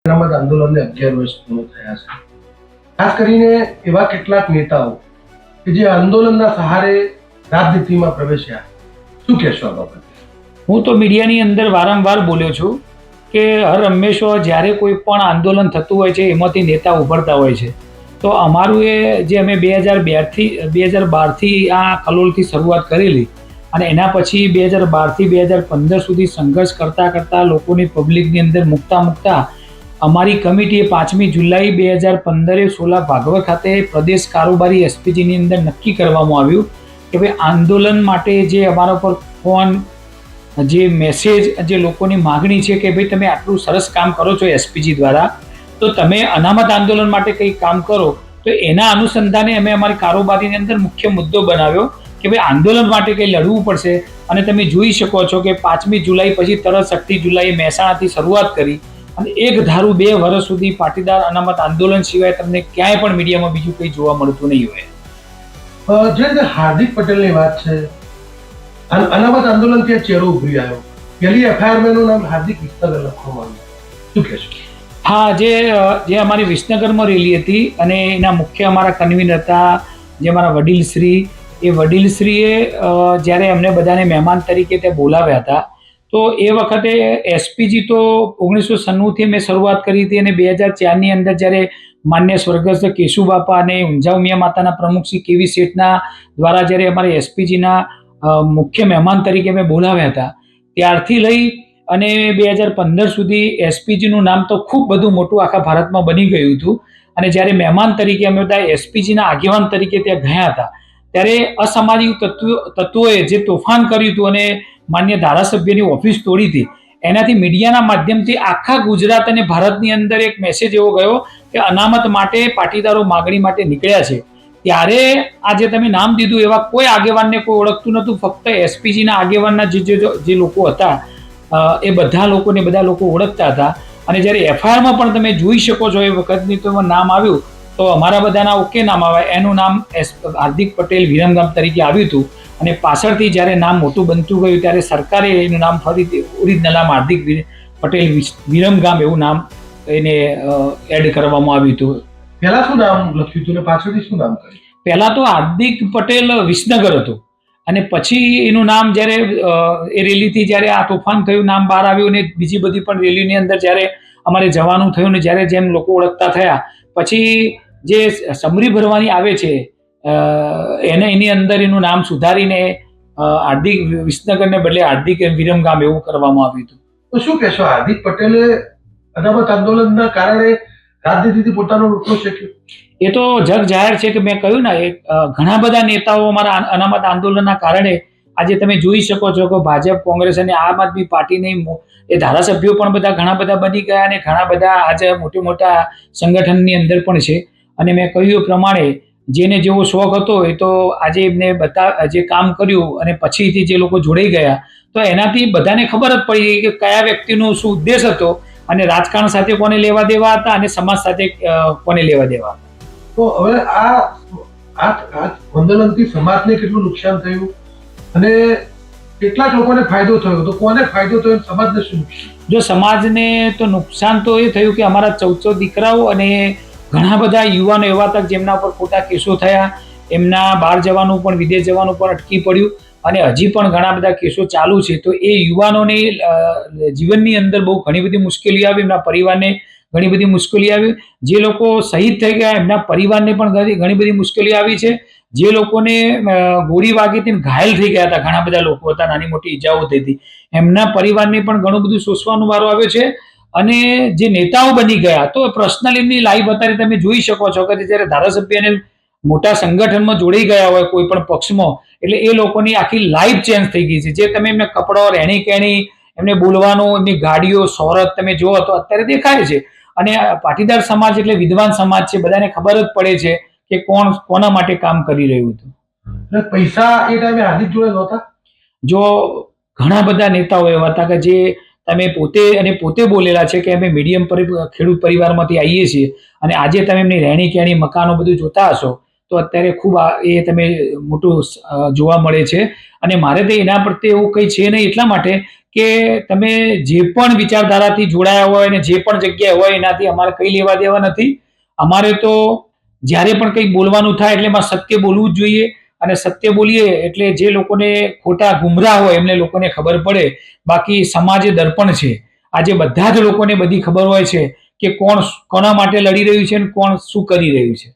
અનામત આંદોલનને 11 વર્ષ પૂર્ણ થયા છે. ખાસ કરીને એવા કેટલાક નેતાઓ કે જે આંદોલનના સહારે રાજનીતિમાં પ્રવેશ્યા, શું કહેશો આ બાબતે? હું તો મીડિયાની અંદર વારંવાર બોલ્યો છું કે હર હંમેશા જ્યારે કોઈ પણ આંદોલન થતું હોય છે એમાંથી નેતા ઉભરતા હોય છે. તો અમારું એ જે અમે 2012થી આ કલોલથી શરૂઆત કરેલી અને એના પછી 2012થી 2015 સુધી સંઘર્ષ કરતાં લોકોની પબ્લિકની અંદર મૂકતા અમારી કમિટીએ 5મી જુલાઈ 2015 સોલા ભાગવત ખાતે પ્રદેશ કારોબારી એસપીજીની અંદર નક્કી કરવામાં આવ્યું કે ભાઈ આંદોલન માટે જે અમારા પર ફોન, જે મેસેજ, જે લોકોની માગણી છે કે ભાઈ તમે આટલું સરસ કામ કરો છો એસપીજી દ્વારા, તો તમે અનામત આંદોલન માટે કંઈ કામ કરો. તો એના અનુસંધાને અમે અમારી કારોબારીની અંદર મુખ્ય મુદ્દો બનાવ્યો કે ભાઈ આંદોલન માટે કંઈ લડવું પડશે. અને તમે જોઈ શકો છો કે 5મી જુલાઈ પછી તરત 6મી જુલાઈએ મહેસાણાથી શરૂઆત કરી અને એક ધારું 2 વર્ષ સુધી પાટીદાર અનામત આંદોલન સિવાય તમને ક્યાંય પણ મીડિયામાં બીજું કંઈ જોવા મળતું નહીં હોય. જે રીતે હાર્દિક પટેલની વાત છે, અનામત આંદોલન ત્યાં ચહેરો ઉભરી આવ્યો. પહેલી એફઆઈઆર નું નામ હાર્દિક વિસનગર લખવામાં આવ્યું, શું કહેશો? હા, જે અમારી વિસનગરમાં રેલી હતી અને એના મુખ્ય અમારા કન્વીનર હતા જે અમારા વડીલશ્રી, એ વડીલશ્રીએ જ્યારે અમને બધાને મહેમાન તરીકે ત્યાં બોલાવ્યા હતા, તો એ વખતે એસપીજી તો 1996થી મેં શરૂઆત કરી હતી અને 2004ની અંદર જ્યારે માન્ય સ્વર્ગસ્થ કેશુબાપા અને ઊંઝા ઉમિયા માતાના પ્રમુખ શ્રી કેવી શેઠના દ્વારા જ્યારે અમારે એસપીજીના મુખ્ય મહેમાન તરીકે મેં બોલાવ્યા હતા, ત્યારથી લઈ અને 2015 સુધી એસપીજીનું નામ તો ખૂબ બધું મોટું આખા ભારતમાં બની ગયું હતું. અને જ્યારે મહેમાન તરીકે અમે બધા એસપીજીના આગેવાન તરીકે ત્યાં ગયા હતા, ત્યારે અસામાજિક તત્વોએ જે તોફાન કર્યું હતું અને માન્ય ધારાસભ્યની ઓફિસ તોડી હતી, એનાથી મીડિયાના માધ્યમથી આખા ગુજરાત અને ભારતની અંદર એક મેસેજ એવો ગયો કે અનામત માટે પાટીદારો માગણી માટે નીકળ્યા છે. ત્યારે આ જે તમે નામ દીધું એવા કોઈ આગેવાનને કોઈ ઓળખતું નહોતું, ફક્ત એસપીજીના આગેવાનના જે લોકો હતા એ બધા લોકો ઓળખતા હતા. અને જ્યારે એફઆઈઆરમાં પણ તમે જોઈ શકો છો એ વખતની તો નામ આવ્યું તો અમારા બધાના ઓકે નામ આવે, એનું નામ હાર્દિક પટેલ વિરમગામ તરીકે આવ્યું હતું. અને પાછળથી જ્યારે નામ મોટું બનતું ગયું ત્યારે સરકારે એનું નામ ફરીથી ઓરિજિનલ નામ હાર્દિક પટેલ વિરમગામ એવું નામ એને એડ કરવામાં આવ્યું હતું. પહેલા શું નામ લખ્યું હતું ને પાછળથી શું નામ કર્યું? પહેલા તો હાર્દિક પટેલ વિસનગર હતું અને પછી એનું નામ જ્યારે એ રેલીથી જ્યારે આ તોફાન થયું, નામ બહાર આવ્યું અને બીજી બધી પણ રેલીની અંદર જ્યારે અમારે જવાનું થયું ને જ્યારે જેમ લોકો ઓળખતા થયા, પછી જે સમરી ભરવાની આવે છે એની અંદર એનું નામ સુધારીને હાર્દિક વિસનગરને બદલે હાર્દિક વિરમગામ એવું કરવામાં આવ્યું હતું. તો શું કહેશો, હાર્દિક પટેલે અનામત આંદોલનના કારણે રાજનીતિથી પોતાનો રોટલો શેક્યો? એ તો જગ જાહેર છે કે મેં કહ્યું ને, ઘણા બધા નેતાઓ અમારા અનામત આંદોલનના કારણે આજે તમે જોઈ શકો છો કે ભાજપ, કોંગ્રેસ અને આમ આદમી પાર્ટીની એ ધારાસભ્યો પણ બધા ઘણા બધા બની ગયા અને ઘણા બધા આજે મોટા સંગઠનની અંદર પણ છે. અને મેં કહ્યું પ્રમાણે જેને જેવો શોખ હતો એ તો આજે એમને જે કામ કર્યું અને પછીથી જે લોકો જોડાઈ ગયા, તો એનાથી બધાને ખબર જ પડી કે કયા વ્યક્તિનો શું ઉદ્દેશ હતો અને રાજકારણ સાથે કોને લેવા દેવા હતા અને સમાજ સાથે કોને લેવા દેવા. તો હવે આ આંદોલનથી સમાજને કેટલું નુકસાન થયું અને કેટલાક લોકોને ફાયદો થયો, તો કોને ફાયદો થયો, સમાજને શું નુકસાન? જો સમાજને તો નુકસાન તો એ થયું કે અમારા 14 દીકરાઓ અને ઘણા બધા યુવાનો એવા હતા જેમના પર ખોટા કેસો થયા, એમના બહાર જવાનું પણ, વિદેશ જવાનું પણ અટકી પડ્યું અને હજી પણ ઘણા બધા કેસો ચાલુ છે. તો એ યુવાનોને જીવનની અંદર બહુ ઘણી બધી મુશ્કેલી આવી, એમના પરિવારને ઘણી બધી મુશ્કેલી આવી. જે લોકો શહીદ થઈ ગયા એમના પરિવારને પણ ઘણી બધી મુશ્કેલી આવી છે. જે લોકોને ગોળી વાગી હતી, ઘાયલ થઈ ગયા હતા, ઘણા બધા લોકો હતા, નાની મોટી ઈજાઓ થઈ હતી, એમના પરિવારને પણ ઘણું બધું સોચવાનો વારો આવ્યો છે. અને જે નેતાઓ બની ગયા તો પર્સનલી એમની લાઈફ અત્યારે તમે જોઈ શકો છો કે જ્યારે ધારાસભ્ય અને મોટા સંગઠનમાં જોડાઈ ગયા હોય કોઈ પણ પક્ષમાં, એટલે એ લોકોની આખી લાઈફ ચેન્જ થઈ ગઈ છે. જે તમે એમને કપડો, રહેણી કહેણી, એમને બોલવાનું, એમની ગાડીઓ, શોહરત તમે જુઓ તો અત્યારે દેખાય છે. અને પાટીદાર સમાજ એટલે વિદ્વાન સમાજ છે, બધાને ખબર જ પડે છે કે કોણ કોના માટે કામ કરી રહ્યું હતું. પૈસા એ ટાઈમે હાર્દિક જોડે નહોતા? જો ઘણા બધા નેતાઓ એવા હતા કે જે તમે પોતે બોલેલા છે કે અમે મીડિયમ ખેડૂત પરિવારમાંથી આવીએ છીએ અને આજે તમે એમની રહેણી કહેણી, મકાનો બધું જોતા હશો તો અત્યારે ખૂબ એ તમે મોટું જોવા મળે છે. અને મારે તો એના પ્રત્યે એવું કંઈ છે નહીં, એટલા માટે કે તમે જે પણ વિચારધારાથી જોડાયા હોય અને જે પણ જગ્યાએ હોય એનાથી અમારે કંઈ લેવા દેવા નથી. અમારે તો જ્યારે પણ કંઈ બોલવાનું થાય એટલે એમાં સત્ય બોલવું જ જોઈએ, અને સત્ય બોલીએ એટલે જે લોકોને ખોટા ગુમરાહ હોય એમને લોકોને ખબર પડે. બાકી સમાજ એ દર્પણ છે. આજે બધા જ લોકોને બધી ખબર હોય છે કે કોણ કોના માટે લડી રહ્યું છે અને કોણ શું કરી રહ્યું છે.